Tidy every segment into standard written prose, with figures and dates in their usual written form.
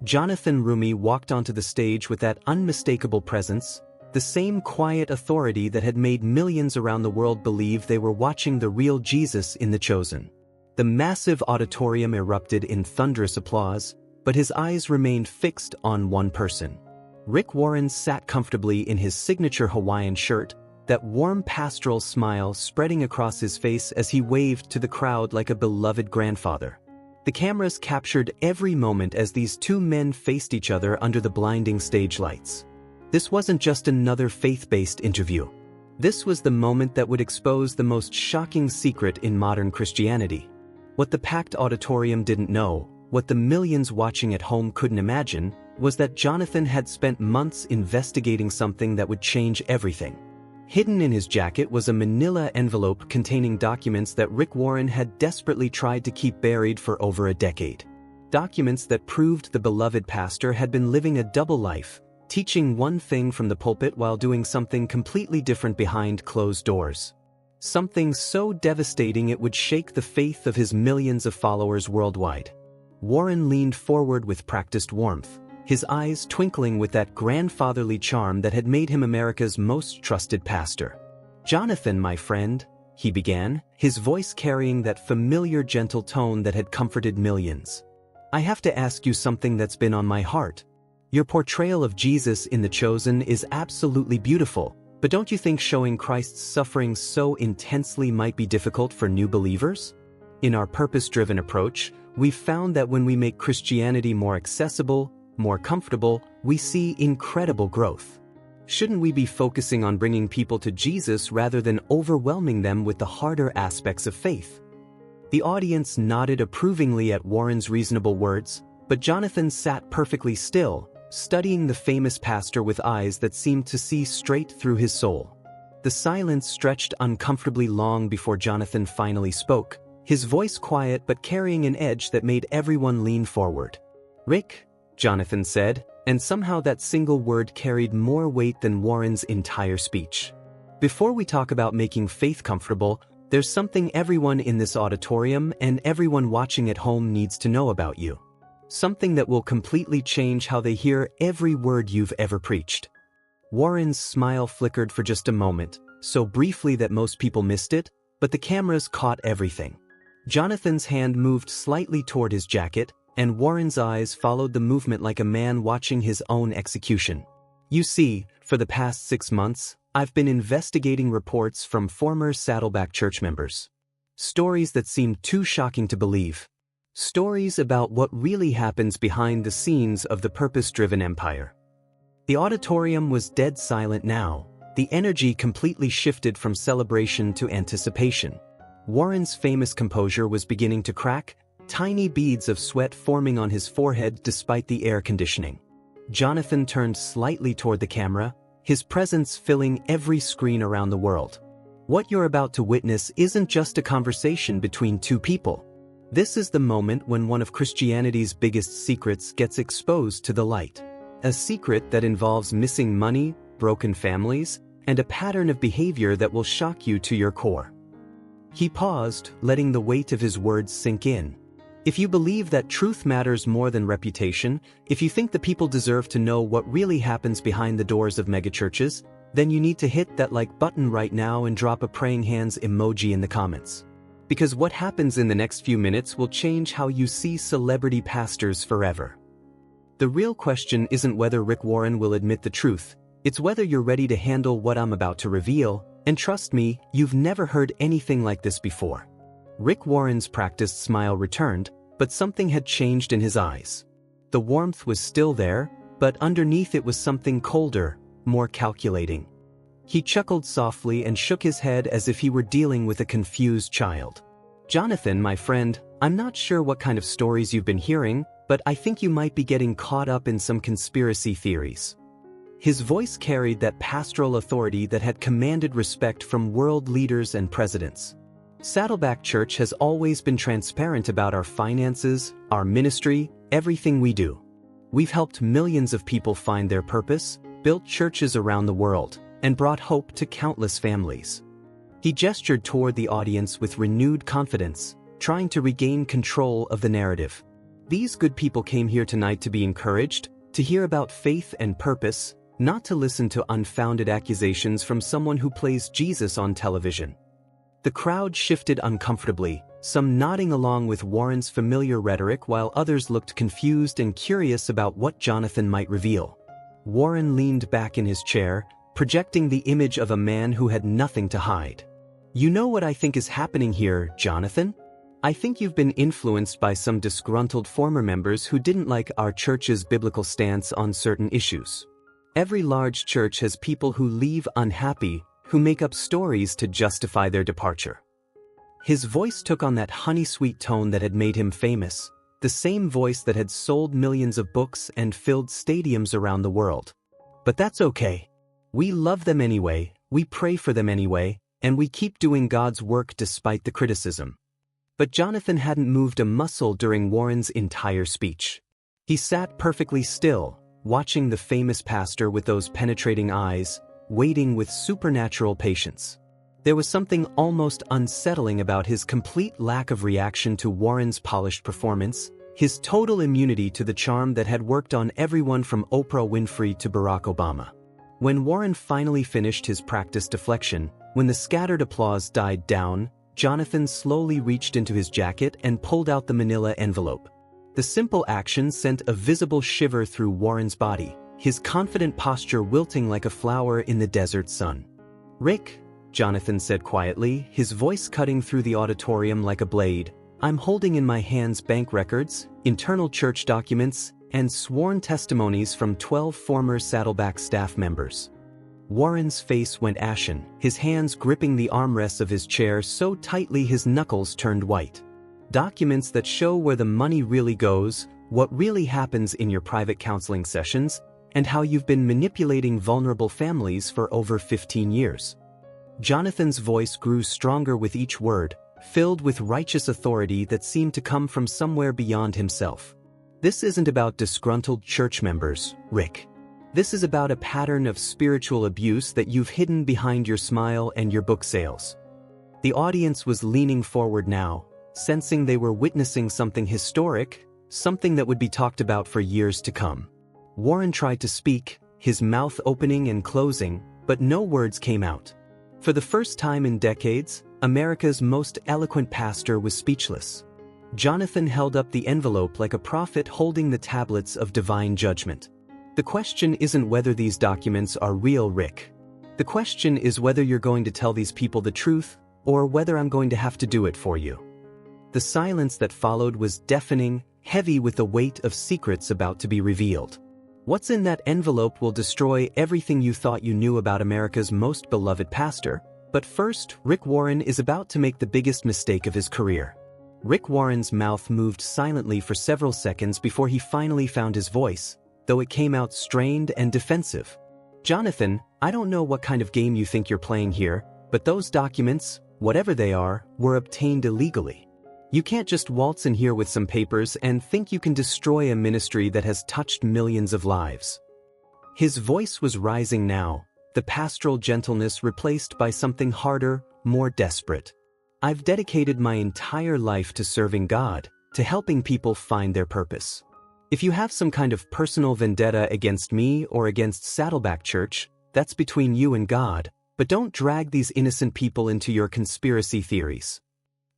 Jonathan Roumie walked onto the stage with that unmistakable presence, the same quiet authority that had made millions around the world believe they were watching the real Jesus in The Chosen. The massive auditorium erupted in thunderous applause, but his eyes remained fixed on one person. Rick Warren sat comfortably in his signature Hawaiian shirt, that warm pastoral smile spreading across his face as he waved to the crowd like a beloved grandfather. The cameras captured every moment as these two men faced each other under the blinding stage lights. This wasn't just another faith-based interview. This was the moment that would expose the most shocking secret in modern Christianity. What the packed auditorium didn't know, what the millions watching at home couldn't imagine, was that Jonathan had spent months investigating something that would change everything. Hidden in his jacket was a manila envelope containing documents that Rick Warren had desperately tried to keep buried for over a decade. Documents that proved the beloved pastor had been living a double life, teaching one thing from the pulpit while doing something completely different behind closed doors. Something so devastating it would shake the faith of his millions of followers worldwide. Warren leaned forward with practiced warmth, his eyes twinkling with that grandfatherly charm that had made him America's most trusted pastor. "Jonathan, my friend," he began, his voice carrying that familiar gentle tone that had comforted millions. "I have to ask you something that's been on my heart. Your portrayal of Jesus in The Chosen is absolutely beautiful, but don't you think showing Christ's suffering so intensely might be difficult for new believers? In our purpose-driven approach, we've found that when we make Christianity more accessible, more comfortable, we see incredible growth. Shouldn't we be focusing on bringing people to Jesus rather than overwhelming them with the harder aspects of faith?" The audience nodded approvingly at Warren's reasonable words, but Jonathan sat perfectly still, studying the famous pastor with eyes that seemed to see straight through his soul. The silence stretched uncomfortably long before Jonathan finally spoke, his voice quiet but carrying an edge that made everyone lean forward. "Rick," Jonathan said, and somehow that single word carried more weight than Warren's entire speech. "Before we talk about making faith comfortable, there's something everyone in this auditorium and everyone watching at home needs to know about you. Something that will completely change how they hear every word you've ever preached." Warren's smile flickered for just a moment, so briefly that most people missed it, but the cameras caught everything. Jonathan's hand moved slightly toward his jacket, and Warren's eyes followed the movement like a man watching his own execution. "You see, for the past 6 months, I've been investigating reports from former Saddleback Church members. Stories that seemed too shocking to believe. Stories about what really happens behind the scenes of the purpose-driven empire." The auditorium was dead silent now, the energy completely shifted from celebration to anticipation. Warren's famous composure was beginning to crack, tiny beads of sweat forming on his forehead despite the air conditioning. Jonathan turned slightly toward the camera, his presence filling every screen around the world. "What you're about to witness isn't just a conversation between two people. This is the moment when one of Christianity's biggest secrets gets exposed to the light. A secret that involves missing money, broken families, and a pattern of behavior that will shock you to your core." He paused, letting the weight of his words sink in. If you believe that truth matters more than reputation, if you think the people deserve to know what really happens behind the doors of megachurches, then you need to hit that like button right now and drop a praying hands emoji in the comments. Because what happens in the next few minutes will change how you see celebrity pastors forever. The real question isn't whether Rick Warren will admit the truth, it's whether you're ready to handle what I'm about to reveal, and trust me, you've never heard anything like this before. Rick Warren's practiced smile returned, but something had changed in his eyes. The warmth was still there, but underneath it was something colder, more calculating. He chuckled softly and shook his head as if he were dealing with a confused child. "Jonathan, my friend, I'm not sure what kind of stories you've been hearing, but I think you might be getting caught up in some conspiracy theories." His voice carried that pastoral authority that had commanded respect from world leaders and presidents. "Saddleback Church has always been transparent about our finances, our ministry, everything we do. We've helped millions of people find their purpose, built churches around the world, and brought hope to countless families." He gestured toward the audience with renewed confidence, trying to regain control of the narrative. These good people came here tonight to be encouraged, to hear about faith and purpose, not to listen to unfounded accusations from someone who plays Jesus on television. The crowd shifted uncomfortably, some nodding along with Warren's familiar rhetoric while others looked confused and curious about what Jonathan might reveal. Warren leaned back in his chair, projecting the image of a man who had nothing to hide. "You know what I think is happening here, Jonathan? I think you've been influenced by some disgruntled former members who didn't like our church's biblical stance on certain issues. Every large church has people who leave unhappy, who make up stories to justify their departure." His voice took on that honey-sweet tone that had made him famous, the same voice that had sold millions of books and filled stadiums around the world. "But that's okay. We love them anyway, we pray for them anyway, and we keep doing God's work despite the criticism." But Jonathan hadn't moved a muscle during Warren's entire speech. He sat perfectly still, watching the famous pastor with those penetrating eyes, waiting with supernatural patience. There was something almost unsettling about his complete lack of reaction to Warren's polished performance, his total immunity to the charm that had worked on everyone from Oprah Winfrey to Barack Obama. When Warren finally finished his practiced deflection, when the scattered applause died down, Jonathan slowly reached into his jacket and pulled out the manila envelope. The simple action sent a visible shiver through Warren's body, his confident posture wilting like a flower in the desert sun. "Rick," Jonathan said quietly, his voice cutting through the auditorium like a blade, "I'm holding in my hands bank records, internal church documents, and sworn testimonies from 12 former Saddleback staff members." Warren's face went ashen, his hands gripping the armrests of his chair so tightly his knuckles turned white. "Documents that show where the money really goes, what really happens in your private counseling sessions, and how you've been manipulating vulnerable families for over 15 years. Jonathan's voice grew stronger with each word, filled with righteous authority that seemed to come from somewhere beyond himself. "This isn't about disgruntled church members, Rick. This is about a pattern of spiritual abuse that you've hidden behind your smile and your book sales." The audience was leaning forward now, sensing they were witnessing something historic, something that would be talked about for years to come. Warren tried to speak, his mouth opening and closing, but no words came out. For the first time in decades, America's most eloquent pastor was speechless. Jonathan held up the envelope like a prophet holding the tablets of divine judgment. "The question isn't whether these documents are real, Rick. The question is whether you're going to tell these people the truth, or whether I'm going to have to do it for you." The silence that followed was deafening, heavy with the weight of secrets about to be revealed. What's in that envelope will destroy everything you thought you knew about America's most beloved pastor, but first, Rick Warren is about to make the biggest mistake of his career. Rick Warren's mouth moved silently for several seconds before he finally found his voice, though it came out strained and defensive. "Jonathan, I don't know what kind of game you think you're playing here, but those documents, whatever they are, were obtained illegally. You can't just waltz in here with some papers and think you can destroy a ministry that has touched millions of lives." His voice was rising now, the pastoral gentleness replaced by something harder, more desperate. "I've dedicated my entire life to serving God, to helping people find their purpose. If you have some kind of personal vendetta against me or against Saddleback Church, that's between you and God, but don't drag these innocent people into your conspiracy theories."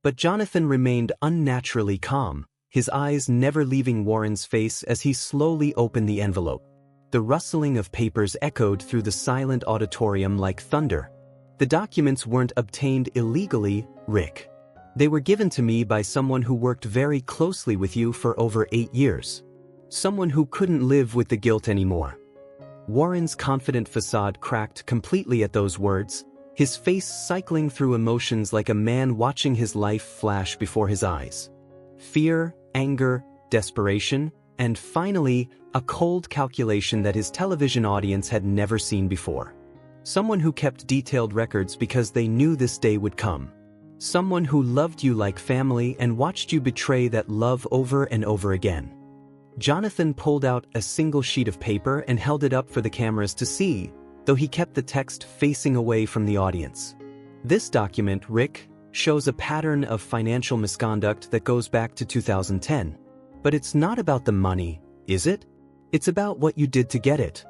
But Jonathan remained unnaturally calm, his eyes never leaving Warren's face as he slowly opened the envelope. The rustling of papers echoed through the silent auditorium like thunder. "The documents weren't obtained illegally, Rick. They were given to me by someone who worked very closely with you for over 8 years. Someone who couldn't live with the guilt anymore." Warren's confident facade cracked completely at those words, his face cycling through emotions like a man watching his life flash before his eyes. Fear, anger, desperation, and finally, a cold calculation that his television audience had never seen before. Someone who kept detailed records because they knew this day would come. Someone who loved you like family and watched you betray that love over and over again. Jonathan pulled out a single sheet of paper and held it up for the cameras to see, though he kept the text facing away from the audience. "This document, Rick, shows a pattern of financial misconduct that goes back to 2010. But it's not about the money, is it? It's about what you did to get it.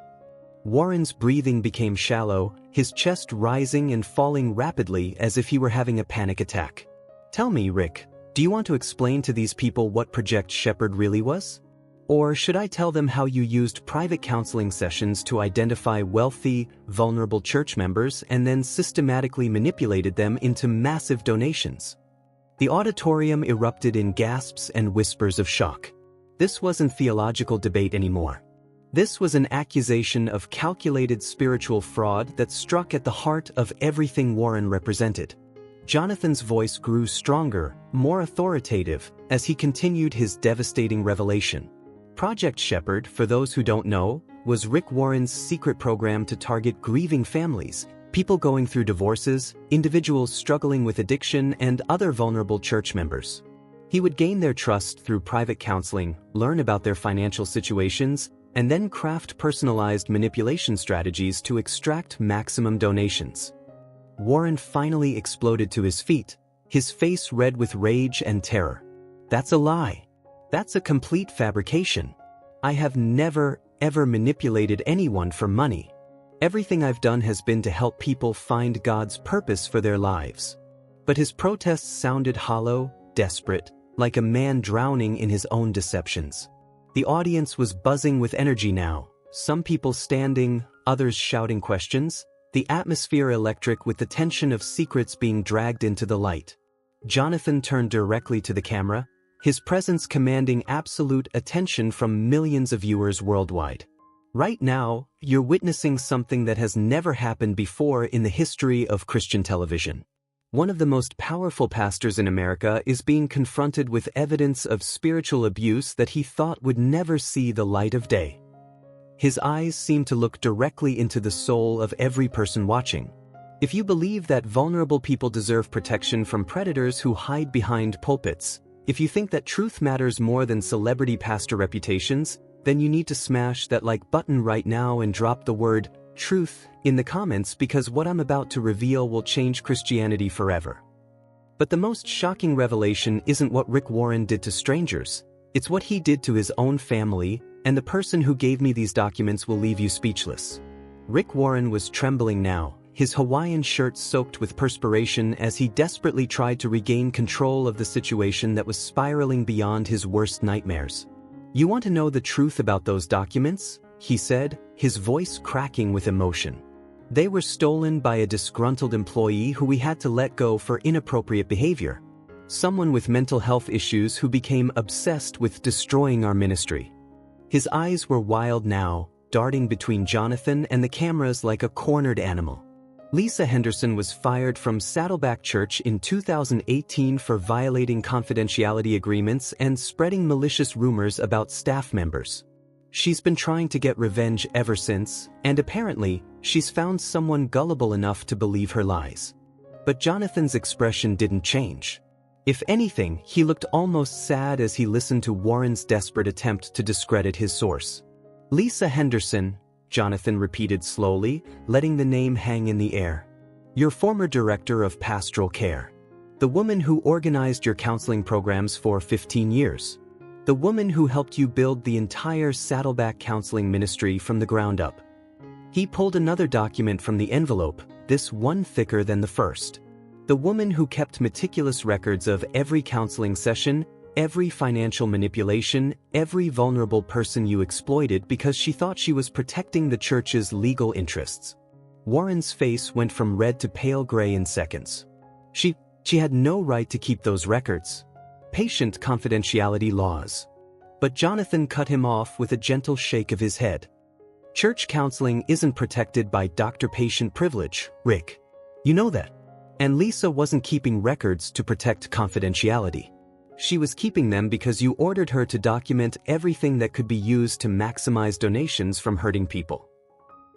Warren's breathing became shallow, his chest rising and falling rapidly as if he were having a panic attack. Tell me, Rick, do you want to explain to these people what Project Shepherd really was? Or should I tell them how you used private counseling sessions to identify wealthy, vulnerable church members and then systematically manipulated them into massive donations? The auditorium erupted in gasps and whispers of shock. This wasn't theological debate anymore. This was an accusation of calculated spiritual fraud that struck at the heart of everything Warren represented. Jonathan's voice grew stronger, more authoritative, as he continued his devastating revelation. Project Shepherd, for those who don't know, was Rick Warren's secret program to target grieving families, people going through divorces, individuals struggling with addiction, and other vulnerable church members. He would gain their trust through private counseling, learn about their financial situations, and then craft personalized manipulation strategies to extract maximum donations. Warren finally exploded to his feet, his face red with rage and terror. That's a lie. That's a complete fabrication. I have never, ever manipulated anyone for money. Everything I've done has been to help people find God's purpose for their lives. But his protests sounded hollow, desperate, like a man drowning in his own deceptions. The audience was buzzing with energy now, some people standing, others shouting questions, the atmosphere electric with the tension of secrets being dragged into the light. Jonathan turned directly to the camera, his presence commanding absolute attention from millions of viewers worldwide. Right now, you're witnessing something that has never happened before in the history of Christian television. One of the most powerful pastors in America is being confronted with evidence of spiritual abuse that he thought would never see the light of day. His eyes seem to look directly into the soul of every person watching. If you believe that vulnerable people deserve protection from predators who hide behind pulpits, if you think that truth matters more than celebrity pastor reputations, then you need to smash that like button right now and drop the word truth in the comments, because what I'm about to reveal will change Christianity forever. But the most shocking revelation isn't what Rick Warren did to strangers, it's what he did to his own family, and the person who gave me these documents will leave you speechless. Rick Warren was trembling now, his Hawaiian shirt soaked with perspiration as he desperately tried to regain control of the situation that was spiraling beyond his worst nightmares. You want to know the truth about those documents? He said, his voice cracking with emotion. They were stolen by a disgruntled employee who we had to let go for inappropriate behavior. Someone with mental health issues who became obsessed with destroying our ministry. His eyes were wild now, darting between Jonathan and the cameras like a cornered animal. Lisa Henderson was fired from Saddleback Church in 2018 for violating confidentiality agreements and spreading malicious rumors about staff members. She's been trying to get revenge ever since, and apparently, she's found someone gullible enough to believe her lies. But Jonathan's expression didn't change. If anything, he looked almost sad as he listened to Warren's desperate attempt to discredit his source. Lisa Henderson, Jonathan repeated slowly, letting the name hang in the air. Your former director of pastoral care. The woman who organized your counseling programs for 15 years. The woman who helped you build the entire Saddleback counseling ministry from the ground up. He pulled another document from the envelope, this one thicker than the first. The woman who kept meticulous records of every counseling session, every financial manipulation, every vulnerable person you exploited because she thought she was protecting the church's legal interests. Warren's face went from red to pale gray in seconds. She had no right to keep those records. Patient confidentiality laws. But Jonathan cut him off with a gentle shake of his head. Church counseling isn't protected by doctor-patient privilege, Rick. You know that. And Lisa wasn't keeping records to protect confidentiality. She was keeping them because you ordered her to document everything that could be used to maximize donations from hurting people.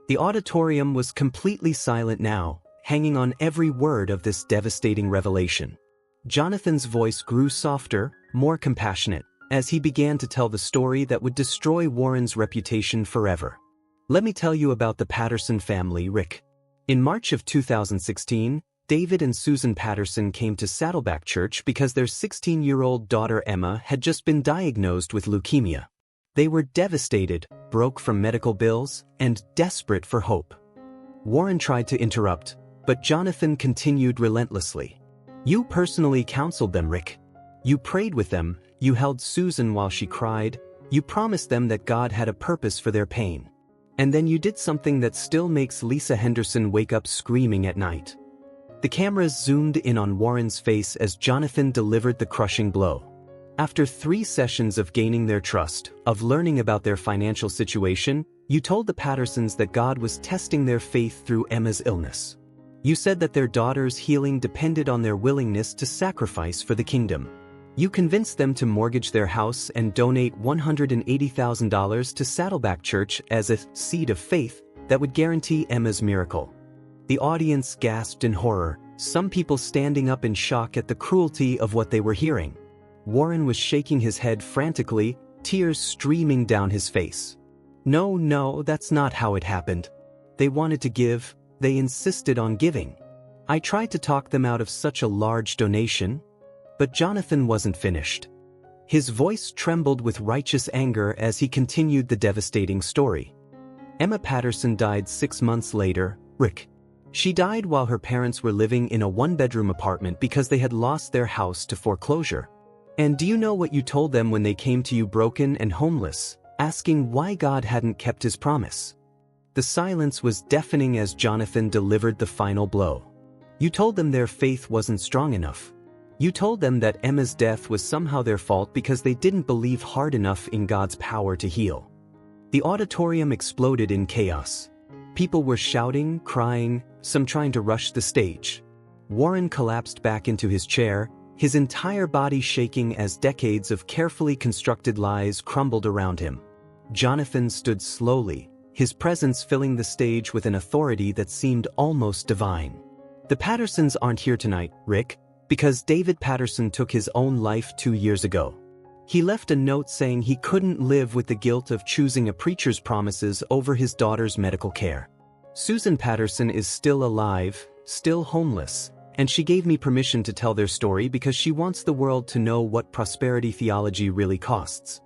The auditorium was completely silent now, hanging on every word of this devastating revelation. Jonathan's voice grew softer, more compassionate, as he began to tell the story that would destroy Warren's reputation forever. Let me tell you about the Patterson family, Rick. In March of 2016, David and Susan Patterson came to Saddleback Church because their 16-year-old daughter Emma had just been diagnosed with leukemia. They were devastated, broke from medical bills, and desperate for hope. Warren tried to interrupt, but Jonathan continued relentlessly. "You personally counseled them, Rick. You prayed with them, you held Susan while she cried, you promised them that God had a purpose for their pain. And then you did something that still makes Lisa Henderson wake up screaming at night." The cameras zoomed in on Warren's face as Jonathan delivered the crushing blow. After 3 sessions of gaining their trust, of learning about their financial situation, you told the Pattersons that God was testing their faith through Emma's illness. You said that their daughter's healing depended on their willingness to sacrifice for the kingdom. You convinced them to mortgage their house and donate $180,000 to Saddleback Church as a seed of faith that would guarantee Emma's miracle. The audience gasped in horror, some people standing up in shock at the cruelty of what they were hearing. Warren was shaking his head frantically, tears streaming down his face. No, that's not how it happened. They wanted to give, they insisted on giving. I tried to talk them out of such a large donation. But Jonathan wasn't finished. His voice trembled with righteous anger as he continued the devastating story. Emma Patterson died 6 months later, Rick. She died while her parents were living in a 1-bedroom apartment because they had lost their house to foreclosure. And do you know what you told them when they came to you broken and homeless, asking why God hadn't kept his promise? The silence was deafening as Jonathan delivered the final blow. You told them their faith wasn't strong enough. You told them that Emma's death was somehow their fault because they didn't believe hard enough in God's power to heal. The auditorium exploded in chaos. People were shouting, crying, some trying to rush the stage. Warren collapsed back into his chair, his entire body shaking as decades of carefully constructed lies crumbled around him. Jonathan stood slowly, his presence filling the stage with an authority that seemed almost divine. The Pattersons aren't here tonight, Rick, because David Patterson took his own life 2 years ago. He left a note saying he couldn't live with the guilt of choosing a preacher's promises over his daughter's medical care. Susan Patterson is still alive, still homeless, and she gave me permission to tell their story because she wants the world to know what prosperity theology really costs.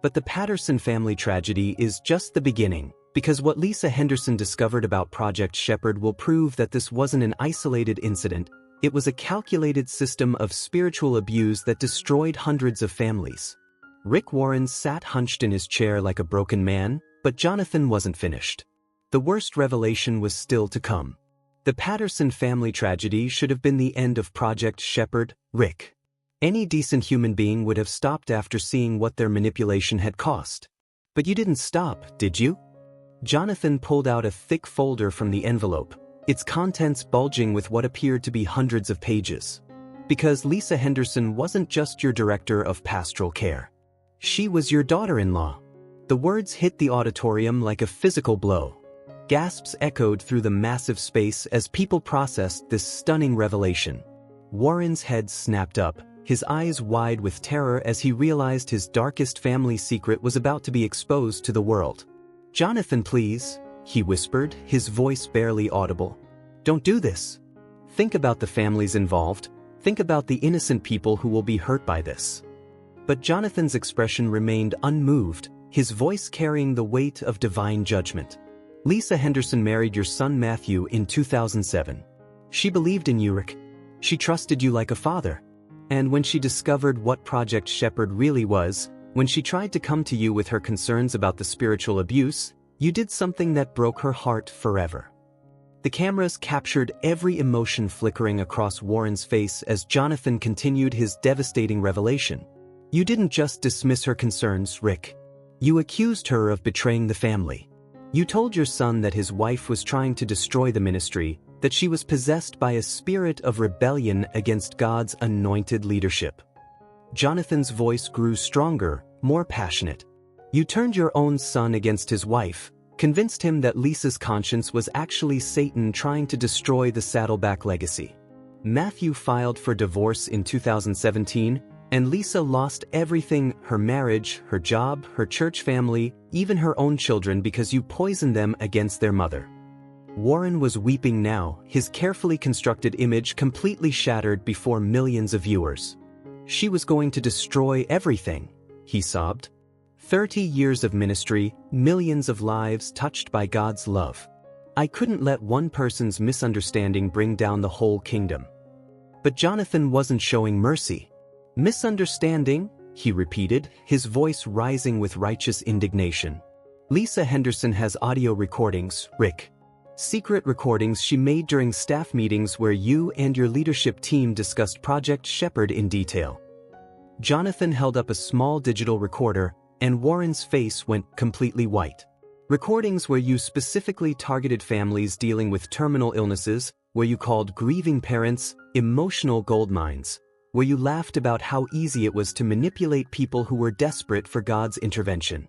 But the Patterson family tragedy is just the beginning, because what Lisa Henderson discovered about Project Shepherd will prove that this wasn't an isolated incident. It was a calculated system of spiritual abuse that destroyed hundreds of families. Rick Warren sat hunched in his chair like a broken man, but Jonathan wasn't finished. The worst revelation was still to come. The Patterson family tragedy should have been the end of Project Shepherd, Rick. Any decent human being would have stopped after seeing what their manipulation had cost. But you didn't stop, did you? Jonathan pulled out a thick folder from the envelope, its contents bulging with what appeared to be hundreds of pages. Because Lisa Henderson wasn't just your director of pastoral care. She was your daughter-in-law. The words hit the auditorium like a physical blow. Gasps echoed through the massive space as people processed this stunning revelation. Warren's head snapped up, his eyes wide with terror as he realized his darkest family secret was about to be exposed to the world. "Jonathan, please," he whispered, his voice barely audible. "Don't do this. Think about the families involved. Think about the innocent people who will be hurt by this." But Jonathan's expression remained unmoved, his voice carrying the weight of divine judgment. "Lisa Henderson married your son Matthew in 2007. She believed in you, Rick. She trusted you like a father. And when she discovered what Project Shepherd really was, when she tried to come to you with her concerns about the spiritual abuse, you did something that broke her heart forever." The cameras captured every emotion flickering across Warren's face as Jonathan continued his devastating revelation. "You didn't just dismiss her concerns, Rick. You accused her of betraying the family. You told your son that his wife was trying to destroy the ministry, that she was possessed by a spirit of rebellion against God's anointed leadership." Jonathan's voice grew stronger, more passionate. "You turned your own son against his wife, convinced him that Lisa's conscience was actually Satan trying to destroy the Saddleback legacy. Matthew filed for divorce in 2017, and Lisa lost everything: her marriage, her job, her church family, even her own children, because you poisoned them against their mother. Warren was weeping now, his carefully constructed image completely shattered before millions of viewers. "She was going to destroy everything," he sobbed. 30 years of ministry, millions of lives touched by God's love. I couldn't let one person's misunderstanding bring down the whole kingdom. But Jonathan wasn't showing mercy. "Misunderstanding?" he repeated, his voice rising with righteous indignation. "Lisa Henderson has audio recordings, Rick. Secret recordings she made during staff meetings where you and your leadership team discussed Project Shepherd in detail." Jonathan held up a small digital recorder, and Warren's face went completely white. "Recordings where you specifically targeted families dealing with terminal illnesses, where you called grieving parents emotional gold mines, where you laughed about how easy it was to manipulate people who were desperate for God's intervention."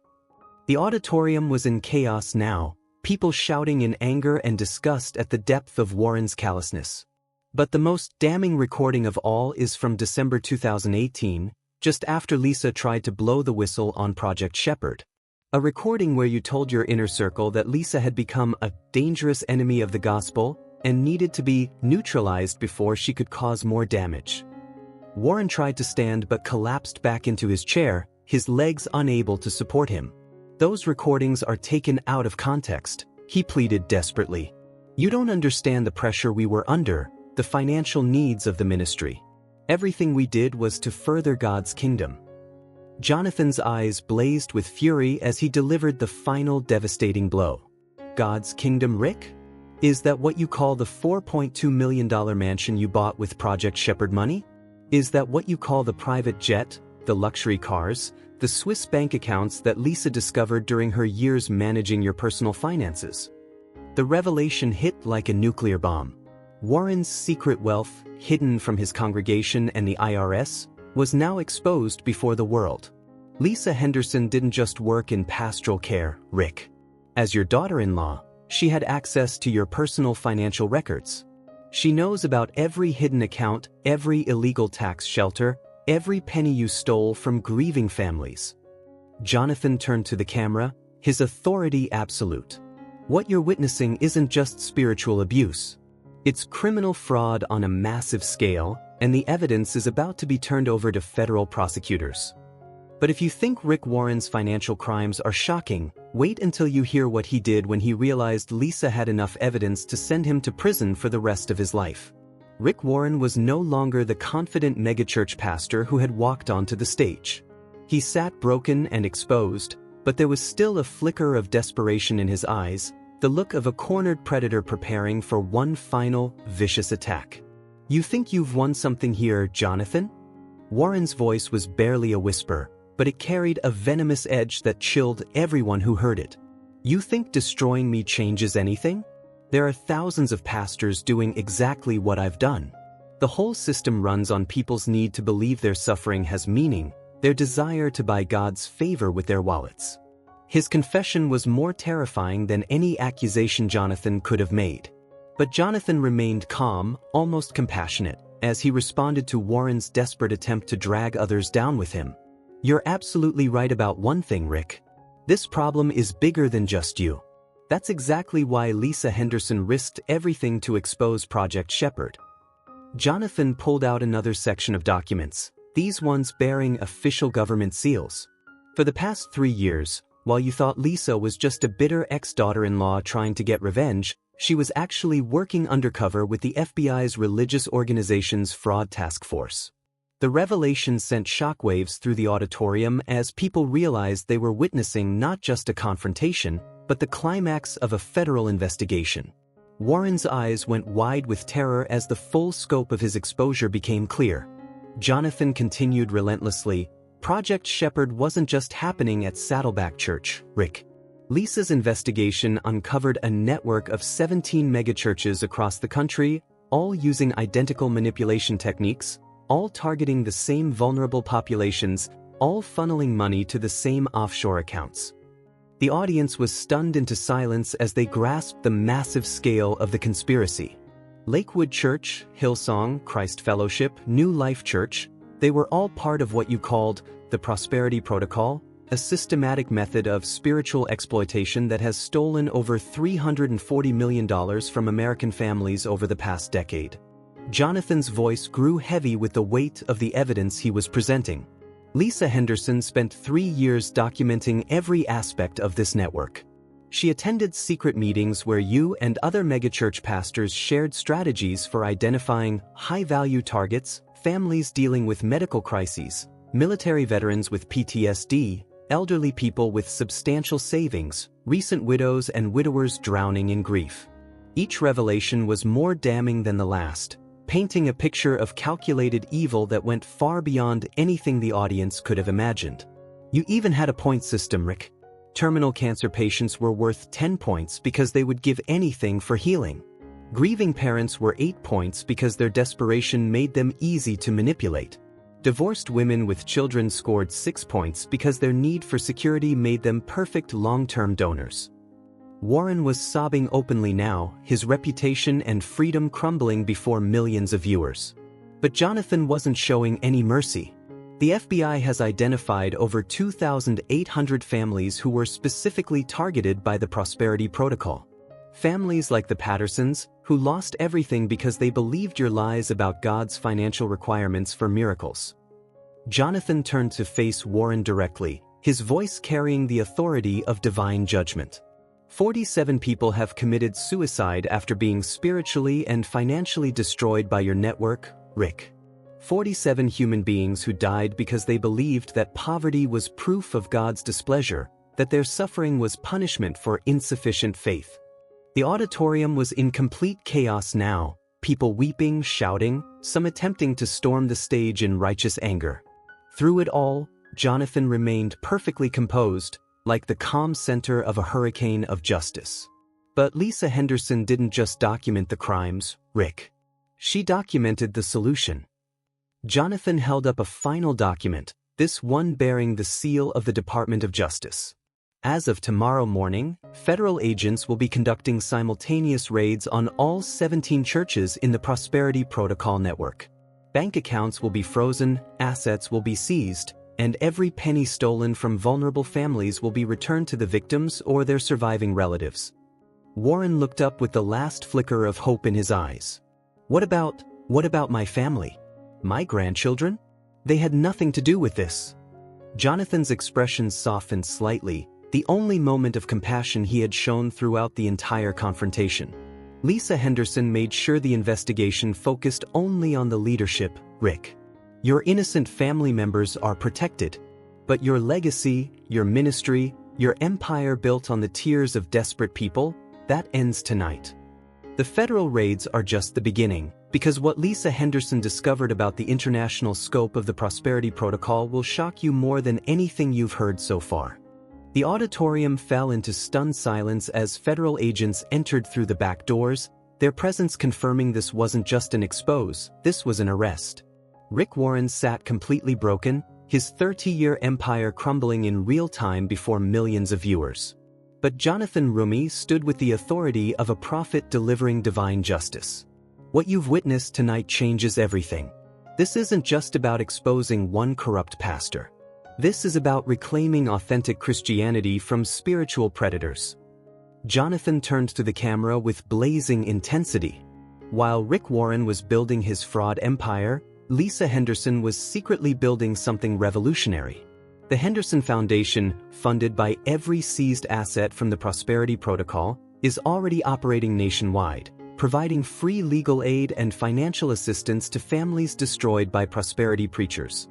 The auditorium was in chaos now, people shouting in anger and disgust at the depth of Warren's callousness. But the most damning recording of all is from December 2018, just after Lisa tried to blow the whistle on Project Shepherd. A recording where you told your inner circle that Lisa had become a dangerous enemy of the gospel and needed to be neutralized before she could cause more damage. Warren tried to stand but collapsed back into his chair, his legs unable to support him. "Those recordings are taken out of context," he pleaded desperately. "You don't understand the pressure we were under, the financial needs of the ministry. Everything we did was to further God's kingdom." Jonathan's eyes blazed with fury as he delivered the final devastating blow. "God's kingdom, Rick? Is that what you call the $4.2 million mansion you bought with Project Shepherd money? Is that what you call the private jet, the luxury cars, the Swiss bank accounts that Lisa discovered during her years managing your personal finances?" The revelation hit like a nuclear bomb. Warren's secret wealth, hidden from his congregation and the IRS, was now exposed before the world. Lisa Henderson didn't just work in pastoral care, Rick. As your daughter-in-law, she had access to your personal financial records. She knows about every hidden account, every illegal tax shelter, every penny you stole from grieving families. Jonathan turned to the camera, his authority absolute. "What you're witnessing isn't just spiritual abuse. It's criminal fraud on a massive scale, and the evidence is about to be turned over to federal prosecutors. But if you think Rick Warren's financial crimes are shocking, wait until you hear what he did when he realized Lisa had enough evidence to send him to prison for the rest of his life." Rick Warren was no longer the confident megachurch pastor who had walked onto the stage. He sat broken and exposed, but there was still a flicker of desperation in his eyes, the look of a cornered predator preparing for one final, vicious attack. "You think you've won something here, Jonathan?" Warren's voice was barely a whisper, but it carried a venomous edge that chilled everyone who heard it. "You think destroying me changes anything? There are thousands of pastors doing exactly what I've done. The whole system runs on people's need to believe their suffering has meaning, their desire to buy God's favor with their wallets." His confession was more terrifying than any accusation Jonathan could have made. But Jonathan remained calm, almost compassionate, as he responded to Warren's desperate attempt to drag others down with him. "You're absolutely right about one thing, Rick. This problem is bigger than just you. That's exactly why Lisa Henderson risked everything to expose Project Shepherd." Jonathan pulled out another section of documents, these ones bearing official government seals. "For the past 3 years, while you thought Lisa was just a bitter ex-daughter-in-law trying to get revenge, she was actually working undercover with the FBI's religious organization's fraud task force." The revelation sent shockwaves through the auditorium as people realized they were witnessing not just a confrontation, but the climax of a federal investigation. Warren's eyes went wide with terror as the full scope of his exposure became clear. Jonathan continued relentlessly, "Project Shepherd wasn't just happening at Saddleback Church, Rick. Lisa's investigation uncovered a network of 17 megachurches across the country, all using identical manipulation techniques, all targeting the same vulnerable populations, all funneling money to the same offshore accounts." The audience was stunned into silence as they grasped the massive scale of the conspiracy. Lakewood Church, Hillsong, Christ Fellowship, New Life Church, they were all part of what you called the Prosperity Protocol, a systematic method of spiritual exploitation that has stolen over $340 million from American families over the past decade. Jonathan's voice grew heavy with the weight of the evidence he was presenting. Lisa Henderson spent 3 years documenting every aspect of this network. She attended secret meetings where you and other megachurch pastors shared strategies for identifying high-value targets, families dealing with medical crises, military veterans with PTSD, elderly people with substantial savings, recent widows and widowers drowning in grief. Each revelation was more damning than the last, painting a picture of calculated evil that went far beyond anything the audience could have imagined. You even had a point system, Rick. Terminal cancer patients were worth 10 points because they would give anything for healing. Grieving parents were 8 points because their desperation made them easy to manipulate. Divorced women with children scored 6 points because their need for security made them perfect long-term donors. Warren was sobbing openly now, his reputation and freedom crumbling before millions of viewers. But Jonathan wasn't showing any mercy. The FBI has identified over 2,800 families who were specifically targeted by the Prosperity Protocol. Families like the Pattersons, who lost everything because they believed your lies about God's financial requirements for miracles. Jonathan turned to face Warren directly, his voice carrying the authority of divine judgment. 47 people have committed suicide after being spiritually and financially destroyed by your network, Rick. 47 human beings who died because they believed that poverty was proof of God's displeasure, that their suffering was punishment for insufficient faith. The auditorium was in complete chaos now, people weeping, shouting, some attempting to storm the stage in righteous anger. Through it all, Jonathan remained perfectly composed, like the calm center of a hurricane of justice. But Lisa Henderson didn't just document the crimes, Rick. She documented the solution. Jonathan held up a final document, this one bearing the seal of the Department of Justice. As of tomorrow morning, federal agents will be conducting simultaneous raids on all 17 churches in the Prosperity Protocol network. Bank accounts will be frozen, assets will be seized, and every penny stolen from vulnerable families will be returned to the victims or their surviving relatives. Warren looked up with the last flicker of hope in his eyes. What about my family? My grandchildren? They had nothing to do with this. Jonathan's expression softened slightly, the only moment of compassion he had shown throughout the entire confrontation. Lisa Henderson made sure the investigation focused only on the leadership, Rick. Your innocent family members are protected, but your legacy, your ministry, your empire built on the tears of desperate people, that ends tonight. The federal raids are just the beginning, because what Lisa Henderson discovered about the international scope of the Prosperity Protocol will shock you more than anything you've heard so far. The auditorium fell into stunned silence as federal agents entered through the back doors, their presence confirming this wasn't just an expose, this was an arrest. Rick Warren sat completely broken, his 30-year empire crumbling in real time before millions of viewers. But Jonathan Roumie stood with the authority of a prophet delivering divine justice. What you've witnessed tonight changes everything. This isn't just about exposing one corrupt pastor. This is about reclaiming authentic Christianity from spiritual predators. Jonathan turned to the camera with blazing intensity. While Rick Warren was building his fraud empire, Lisa Henderson was secretly building something revolutionary. The Henderson Foundation, funded by every seized asset from the Prosperity Protocol, is already operating nationwide, providing free legal aid and financial assistance to families destroyed by prosperity preachers.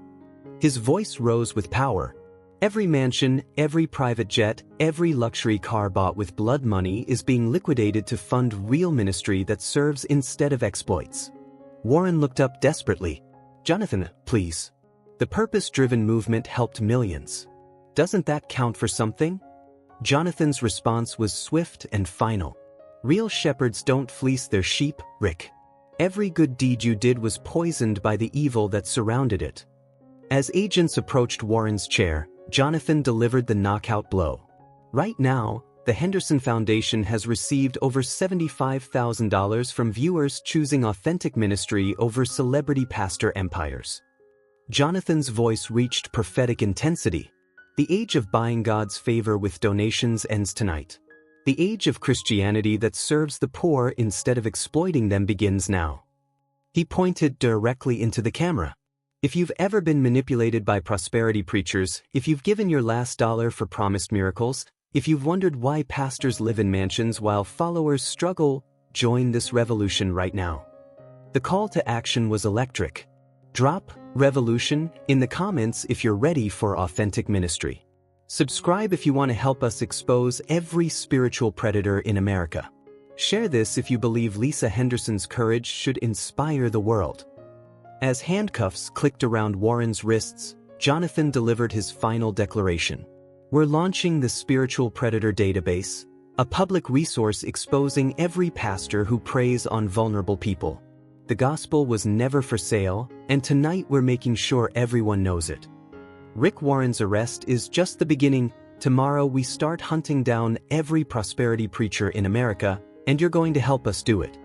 His voice rose with power. Every mansion, every private jet, every luxury car bought with blood money is being liquidated to fund real ministry that serves instead of exploits. Warren looked up desperately. Jonathan, please. The purpose-driven movement helped millions. Doesn't that count for something? Jonathan's response was swift and final. Real shepherds don't fleece their sheep, Rick. Every good deed you did was poisoned by the evil that surrounded it. As agents approached Warren's chair, Jonathan delivered the knockout blow. Right now, the Henderson Foundation has received over $75,000 from viewers choosing authentic ministry over celebrity pastor empires. Jonathan's voice reached prophetic intensity. The age of buying God's favor with donations ends tonight. The age of Christianity that serves the poor instead of exploiting them begins now. He pointed directly into the camera. If you've ever been manipulated by prosperity preachers, if you've given your last dollar for promised miracles, if you've wondered why pastors live in mansions while followers struggle, join this revolution right now. The call to action was electric. Drop revolution in the comments if you're ready for authentic ministry. Subscribe if you want to help us expose every spiritual predator in America. Share this if you believe Lisa Henderson's courage should inspire the world. As handcuffs clicked around Warren's wrists, Jonathan delivered his final declaration. We're launching the Spiritual Predator Database, a public resource exposing every pastor who preys on vulnerable people. The gospel was never for sale, and tonight we're making sure everyone knows it. Rick Warren's arrest is just the beginning. Tomorrow we start hunting down every prosperity preacher in America, and you're going to help us do it.